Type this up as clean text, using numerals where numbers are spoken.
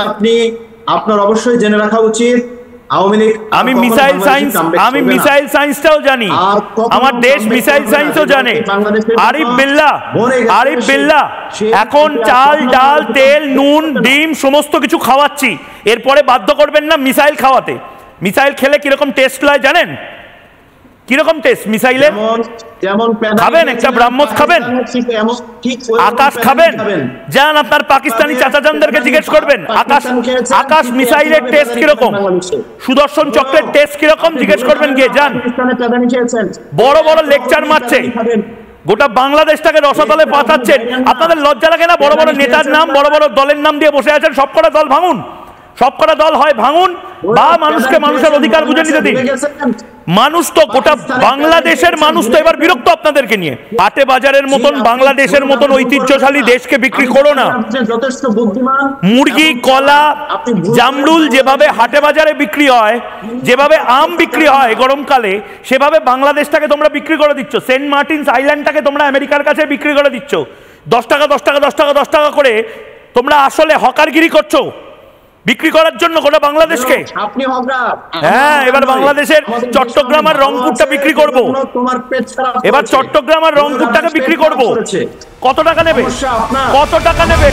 আপনি আপনার অবশ্যই জেনে রাখা উচিত আওয়ামী লীগ আমি মিসাইল সায়েন্সটাও জানি, আমার দেশ মিসাইল সায়েন্সও জানে। আরিফ বিল্লাহ এখন চাল ডাল তেল নুন ডিম সমস্ত কিছু খাওয়াচ্ছি, এরপরে বাধ্য করবেন না মিসাইল খাওয়াতে। মিসাইল খেলে কিরকম টেস্ট হয় জানেন? কিরকম টেস্ট মিসাইলের? খাবেন একটা ব্রাহ্মস খাবেন, আকাশ খাবেন? যান আপনার পাকিস্তানি চাচাজানদেরকে জিজ্ঞেস করবেন আকাশ মিসাইলের টেস্ট কিরকম, সুদর্শন চক্রের টেস্ট কিরকম জিজ্ঞেস করবেন গিয়ে। যান, বড় বড় লেকচার মারছে, গোটা বাংলাদেশটাকে রসাতলে পাঠাচ্ছেন। আপনাদের লজ্জা লাগে না? বড় বড় নেতার নাম, বড় বড় দলের নাম দিয়ে বসে আছেন। সবকটা দল ভাঙুন, সবকটা দল হয় ভাঙুন, বা মানুষকে মানুষের অধিকার বুঝে নিতে দিন। মানুষ তো গোটা বাংলাদেশের মানুষ তো এবার বিরক্ত আপনাদেরকে নিয়ে। হাটে বাজারের মতন বাংলাদেশের মতন ঐতিহ্যশালী দেশকে বিক্রি করো না। মুরগি, কলা, জামরুল যেভাবে হাটে বাজারে বিক্রি হয়, যেভাবে আম বিক্রি হয় গরমকালে, সেভাবে বাংলাদেশটাকে তোমরা বিক্রি করে দিচ্ছ। সেন্ট মার্টিনস আইল্যান্ডটাকে তোমরা আমেরিকার কাছে বিক্রি করে দিচ্ছ 10 টাকা 10 টাকা 10 টাকা 10 টাকা করে। তোমরা আসলে হকারগিরি করছো বিক্রি করার জন্য গোটা বাংলাদেশকে। হ্যাঁ, এবার বাংলাদেশের চট্টগ্রাম আর রংপুরটা বিক্রি করব। এবার চট্টগ্রাম আর রংপুরটাকে বিক্রি করব। কত টাকা নেবে? কত টাকা নেবে?